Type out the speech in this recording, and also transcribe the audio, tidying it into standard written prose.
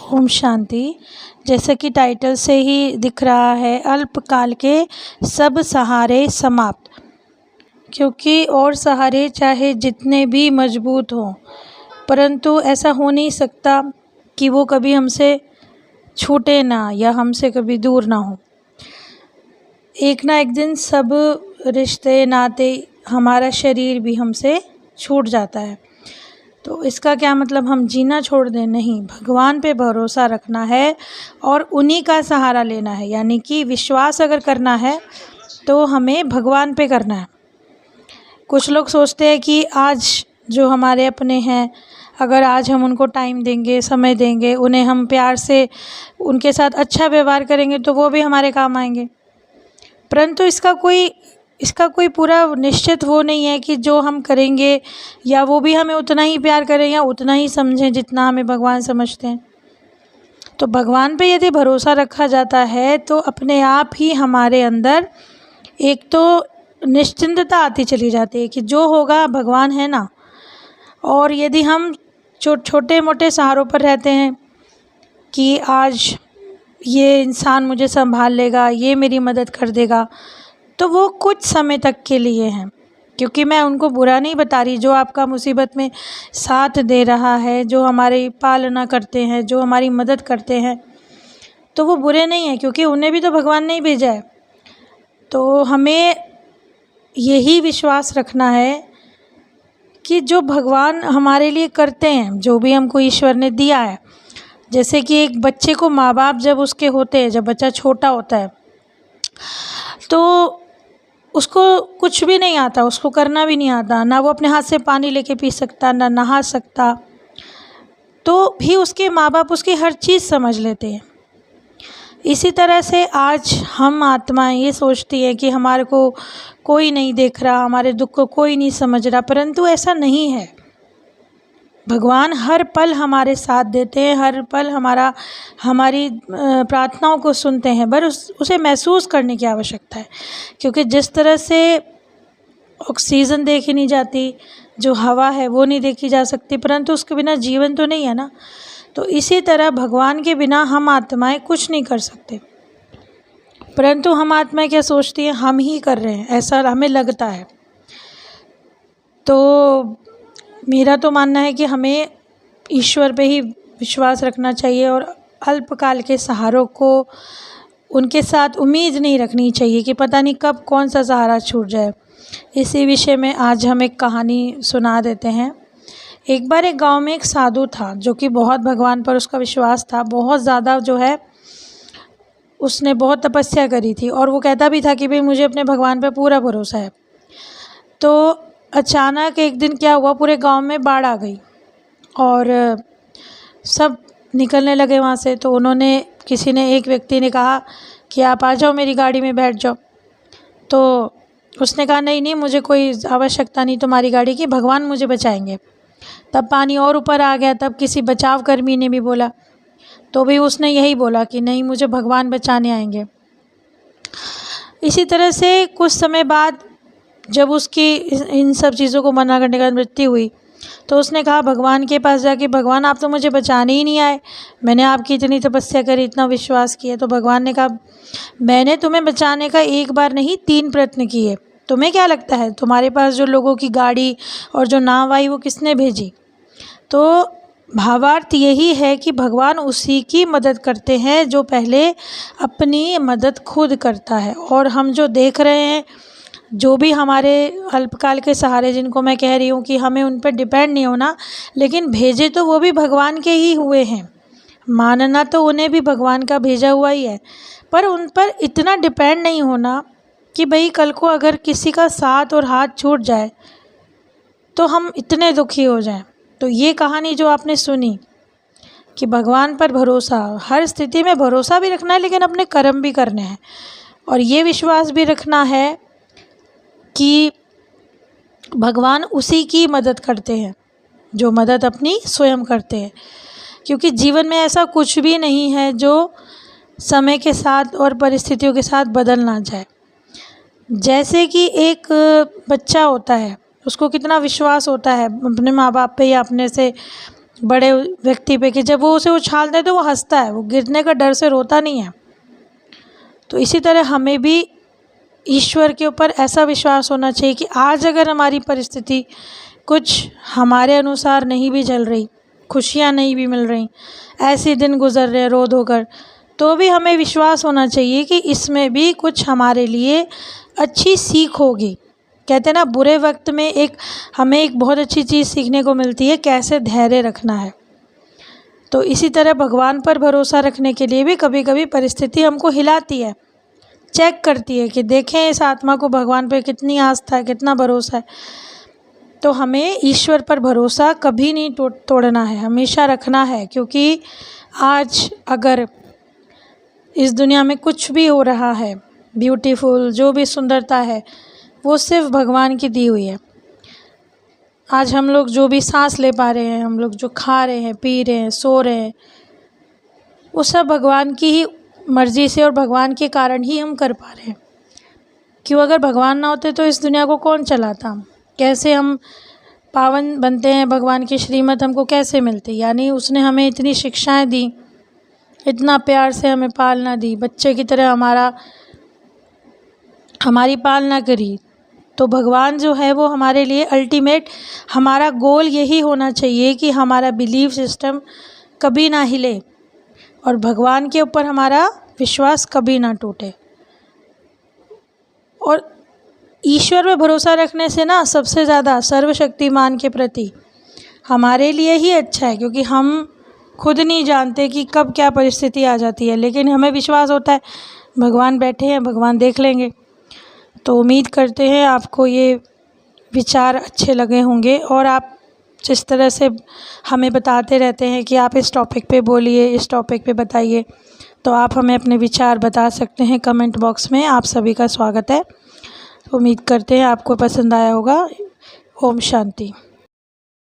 ओम शांति। जैसा कि टाइटल से ही दिख रहा है, अल्पकाल के सब सहारे समाप्त। क्योंकि और सहारे चाहे जितने भी मजबूत हों, परंतु ऐसा हो नहीं सकता कि वो कभी हमसे छूटे ना या हमसे कभी दूर ना हो। एक ना एक दिन सब रिश्ते नाते, हमारा शरीर भी हमसे छूट जाता है। तो इसका क्या मतलब हम जीना छोड़ दें? नहीं, भगवान पे भरोसा रखना है और उन्हीं का सहारा लेना है। यानी कि विश्वास अगर करना है तो हमें भगवान पे करना है। कुछ लोग सोचते हैं कि आज जो हमारे अपने हैं, अगर आज हम उनको टाइम देंगे, समय देंगे, उन्हें हम प्यार से उनके साथ अच्छा व्यवहार करेंगे तो वो भी हमारे काम आएंगे। परंतु इसका कोई पूरा निश्चित वो नहीं है कि जो हम करेंगे या वो भी हमें उतना ही प्यार करें या उतना ही समझें जितना हमें भगवान समझते हैं। तो भगवान पे यदि भरोसा रखा जाता है तो अपने आप ही हमारे अंदर एक तो निश्चिंतता आती चली जाती है कि जो होगा भगवान है ना। और यदि हम छोटे मोटे सहारों पर रहते हैं कि आज ये इंसान मुझे संभाल लेगा, ये मेरी मदद कर देगा, तो वो कुछ समय तक के लिए हैं। क्योंकि मैं उनको बुरा नहीं बता रही, जो आपका मुसीबत में साथ दे रहा है, जो हमारी पालना करते हैं, जो हमारी मदद करते हैं, तो वो बुरे नहीं हैं, क्योंकि उन्हें भी तो भगवान ने ही भेजा है। तो हमें यही विश्वास रखना है कि जो भगवान हमारे लिए करते हैं, जो भी हमको ईश्वर ने दिया है, जैसे कि एक बच्चे को माँ बाप जब उसके होते हैं, जब बच्चा छोटा होता है तो उसको कुछ भी नहीं आता, उसको करना भी नहीं आता, ना वो अपने हाथ से पानी लेके पी सकता, ना नहा सकता, तो भी उसके माँ बाप उसकी हर चीज़ समझ लेते हैं। इसी तरह से आज हम आत्माएं ये सोचती है कि हमारे को कोई नहीं देख रहा, हमारे दुख को कोई नहीं समझ रहा, परंतु ऐसा नहीं है। भगवान हर पल हमारे साथ देते हैं, हर पल हमारी प्रार्थनाओं को सुनते हैं। बस उसे महसूस करने की आवश्यकता है। क्योंकि जिस तरह से ऑक्सीजन देखी नहीं जाती, जो हवा है वो नहीं देखी जा सकती, परंतु उसके बिना जीवन तो नहीं है ना। तो इसी तरह भगवान के बिना हम आत्माएं कुछ नहीं कर सकते। परंतु हम आत्माएं क्या सोचती हैं, हम ही कर रहे हैं, ऐसा हमें लगता है। तो मेरा तो मानना है कि हमें ईश्वर पे ही विश्वास रखना चाहिए और अल्पकाल के सहारों को उनके साथ उम्मीद नहीं रखनी चाहिए कि पता नहीं कब कौन सा सहारा छूट जाए। इसी विषय में आज हम एक कहानी सुना देते हैं। एक बार एक गांव में एक साधु था जो कि बहुत भगवान पर उसका विश्वास था, बहुत ज़्यादा जो है उसने बहुत तपस्या करी थी और वो कहता भी था कि भाई मुझे अपने भगवान पर पूरा भरोसा है। तो अचानक एक दिन क्या हुआ, पूरे गांव में बाढ़ आ गई और सब निकलने लगे वहाँ से। तो एक व्यक्ति ने कहा कि आप आ जाओ, मेरी गाड़ी में बैठ जाओ। तो उसने कहा नहीं, मुझे कोई आवश्यकता नहीं तुम्हारी गाड़ी की, भगवान मुझे बचाएंगे। तब पानी और ऊपर आ गया। तब किसी बचाव कर्मी ने भी बोला, तो भी उसने यही बोला कि नहीं, मुझे भगवान बचाने आएंगे। इसी तरह से कुछ समय बाद जब उसकी इन सब चीज़ों को मना करने का मृत्यु हुई तो उसने कहा भगवान के पास जाके, भगवान आप तो मुझे बचाने ही नहीं आए, मैंने आपकी इतनी तपस्या करी, इतना विश्वास किया। तो भगवान ने कहा मैंने तुम्हें बचाने का एक बार नहीं 3 प्रयत्न किए, तुम्हें क्या लगता है तुम्हारे पास जो लोगों की गाड़ी और जो नाव आई वो किसने भेजी? तो भावार्थ यही है कि भगवान उसी की मदद करते हैं जो पहले अपनी मदद खुद करता है। और हम जो देख रहे हैं, जो भी हमारे अल्पकाल के सहारे, जिनको मैं कह रही हूँ कि हमें उन पर डिपेंड नहीं होना, लेकिन भेजे तो वो भी भगवान के ही हुए हैं, मानना तो उन्हें भी भगवान का भेजा हुआ ही है। पर उन पर इतना डिपेंड नहीं होना कि भाई कल को अगर किसी का साथ और हाथ छूट जाए तो हम इतने दुखी हो जाएं। तो ये कहानी जो आपने सुनी कि भगवान पर भरोसा, हर स्थिति में भरोसा भी रखना है, लेकिन अपने कर्म भी करने हैं और ये विश्वास भी रखना है कि भगवान उसी की मदद करते हैं जो मदद अपनी स्वयं करते हैं। क्योंकि जीवन में ऐसा कुछ भी नहीं है जो समय के साथ और परिस्थितियों के साथ बदल ना जाए। जैसे कि एक बच्चा होता है, उसको कितना विश्वास होता है अपने माँ बाप पे या अपने से बड़े व्यक्ति पे कि जब वो उसे उछालते हैं तो वो हंसता है, वो गिरने का डर से रोता नहीं है। तो इसी तरह हमें भी ईश्वर के ऊपर ऐसा विश्वास होना चाहिए कि आज अगर हमारी परिस्थिति कुछ हमारे अनुसार नहीं भी चल रही, खुशियाँ नहीं भी मिल रही, ऐसे दिन गुजर रहे रो धोकर, तो भी हमें विश्वास होना चाहिए कि इसमें भी कुछ हमारे लिए अच्छी सीख होगी। कहते हैं ना, बुरे वक्त में हमें एक बहुत अच्छी चीज़ सीखने को मिलती है, कैसे धैर्य रखना है। तो इसी तरह भगवान पर भरोसा रखने के लिए भी कभी कभी परिस्थिति हमको हिलाती है, चेक करती है कि देखें इस आत्मा को भगवान पे कितनी आस्था है, कितना भरोसा है। तो हमें ईश्वर पर भरोसा कभी नहीं तोड़ना है, हमेशा रखना है। क्योंकि आज अगर इस दुनिया में कुछ भी हो रहा है ब्यूटीफुल, जो भी सुंदरता है वो सिर्फ भगवान की दी हुई है। आज हम लोग जो भी सांस ले पा रहे हैं, हम लोग जो खा रहे हैं, पी रहे हैं, सो रहे हैं, वो सब भगवान की ही मर्ज़ी से और भगवान के कारण ही हम कर पा रहे हैं। क्यों, अगर भगवान ना होते तो इस दुनिया को कौन चलाता? कैसे हम पावन बनते हैं, भगवान की श्रीमत हमको कैसे मिलती? यानी उसने हमें इतनी शिक्षाएं दी, इतना प्यार से हमें पालना दी, बच्चे की तरह हमारी पालना करी। तो भगवान जो है वो हमारे लिए अल्टीमेट, हमारा गोल यही होना चाहिए कि हमारा बिलीफ सिस्टम कभी ना हिले और भगवान के ऊपर हमारा विश्वास कभी ना टूटे। और ईश्वर पे भरोसा रखने से ना सबसे ज़्यादा सर्वशक्तिमान के प्रति हमारे लिए ही अच्छा है, क्योंकि हम खुद नहीं जानते कि कब क्या परिस्थिति आ जाती है, लेकिन हमें विश्वास होता है भगवान बैठे हैं, भगवान देख लेंगे। तो उम्मीद करते हैं आपको ये विचार अच्छे लगे होंगे, और आप जिस तरह से हमें बताते रहते हैं कि आप इस टॉपिक पे बोलिए, इस टॉपिक पे बताइए, तो आप हमें अपने विचार बता सकते हैं कमेंट बॉक्स में। आप सभी का स्वागत है। उम्मीद करते हैं आपको पसंद आया होगा। ओम शांति।